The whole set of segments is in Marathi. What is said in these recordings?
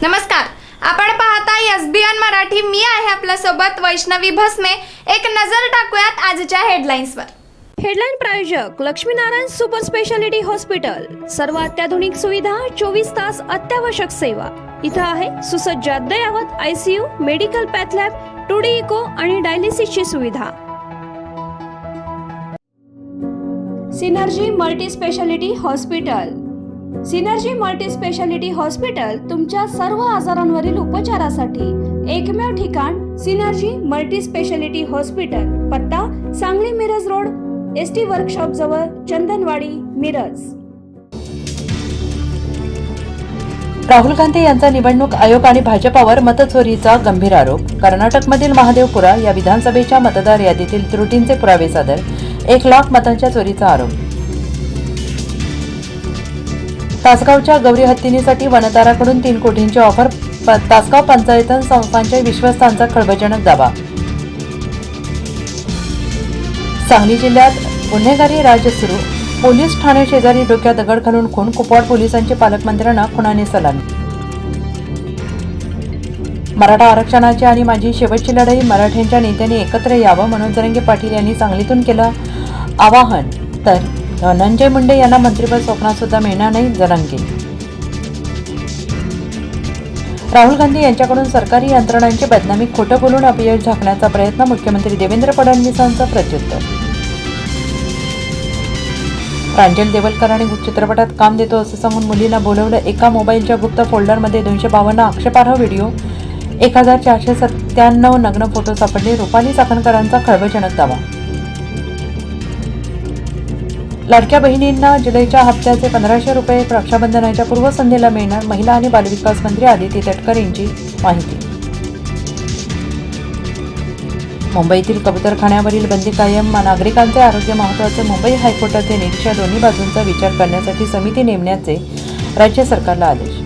नमस्कार, आपण पाहता एसबीएन मराठी. मी आहे आपल्या सोबत वैष्णवी भस्मे. एक नजर टाकूयात आजच्या हेडलाईन्सवर. हेडलाईन प्रायोजक लक्ष्मीनारायण सुपर स्पेशालिटी हॉस्पिटल. सर्व अत्याधुनिक सुविधा, 24 तास अत्यावश्यक सेवा. इथं आहे सुसज्ज अद्ययावत ICU, medical path lab, 2D echo आणि डायलिसिसची सुविधा. Synergy multi speciality hospital. Synergy multi speciality hospital तुमच्या सर्व आजारांवरील उपचारासाठी एकमेव ठिकाण. Synergy multi speciality hospital. पत्ता Sangli Miraj road, ST workshop जवळ, चंदनवाडी, मिरज. राहुल गांधी यांचा निवडणूक आयोग आणि भाजपावर मतचोरीचा गंभीर आरोप. कर्नाटकमधील महादेवपुरा या विधानसभेच्या मतदार यादीतील त्रुटींचे पुरावे सादर. 1 लाख मतांच्या चोरीचा आरोप. तासगावच्या गौरी हत्तीनीसाठी वनताराकडून 3 कोटींची ऑफर. तासगाव पंचायतन संस्थांच्या विश्वस्तांचा खळबळजनक दावा. सांगली जिल्ह्यात गुन्हेगारी राज सुरू. पोलीस ठाणे शेजारी डोक्यात दगड घालून खून. कुपवाड पोलिसांची पालकमंत्र्यांना खुनाने सलामी. मराठा आरक्षणाची आणि माझी शेवटची लढाई. मराठ्यांच्या नेत्यांनी एकत्र यावं, मनोज जरांगे पाटील यांनी सांगलीतून केलं आवाहन. तर धनंजय मुंडे यांना मंत्रिपद स्वप्नात सुद्धा मिळणार नाही. जरांगे. राहुल गांधी यांच्याकडून सरकारी यंत्रणांची बदनामी, खोटं बोलून अपयश झाकण्याचा प्रयत्न. मुख्यमंत्री देवेंद्र फडणवीसांचं प्रत्युत्तर. प्रांजल देवलकरांनी चित्रपटात काम देतो असं सांगून मुलीला बोलवलं. एका मोबाईलच्या गुप्त फोल्डरमध्ये 252 आक्षेपार्ह व्हिडिओ, 1497 नग्न फोटो सापडले. रुपाली चाकणकरांचा खळबळजनक दावा. लाडक्या बहिणींना जुलैच्या हप्त्याचे 1500 रुपये रक्षाबंधनाच्या पूर्वसंध्येला मिळणार. महिला आणि बालविकास मंत्री आदिती तटकर यांची माहिती. मुंबईतील कबूतरखान्यावरील बंदी कायम. नागरिकांचे आरोग्य महत्त्वाचे. मुंबई हायकोर्टाचे निरीक्षक दोन्ही बाजूंचा विचार करण्यासाठी समिती नेमण्याचे राज्य सरकारला आदेश.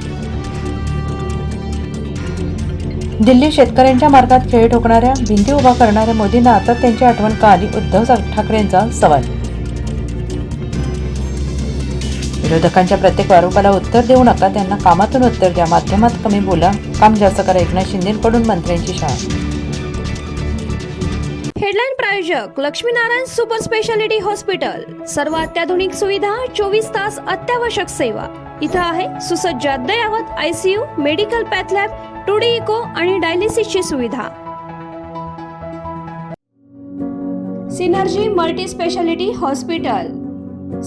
दिल्ली शेतकऱ्यांच्या मार्गात खेळ ठोकणाऱ्या, भिंती उभा करणाऱ्या मोदींना आता त्यांची आठवण का आली? उद्धव ठाकरेंचा सवाल. विरोधकांच्या प्रत्येक आरोपाला उत्तर देऊ नका, त्यांना कामातून उत्तर द्या. माध्यमात कमी बोला, काम जास्त करा. एकनाथ शिंदेंकडून मंत्र्यांची शाळा. हेडलाईन प्रायोजक लक्ष्मीनारायण सुपर स्पेशालिटी हॉस्पिटल. सर्व अत्याधुनिक सुविधा, 24 तास अत्यावश्यक सेवा. इथं आहे सुसज्ज अद्ययावत ICU, medical path lab, 2D echo आणि डायलिसिसची सुविधा. Synergy multi speciality hospital.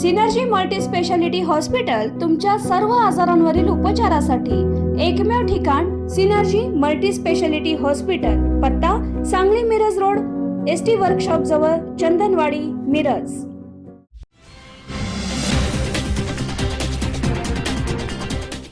Synergy multi speciality hospital तुमच्या सर्व आजारांवरील उपचारासाठी एकमेव ठिकाण. Synergy multi speciality hospital. पत्ता Sangli Miraj road, ST workshop जवळ, चंदनवाडी, मिरज.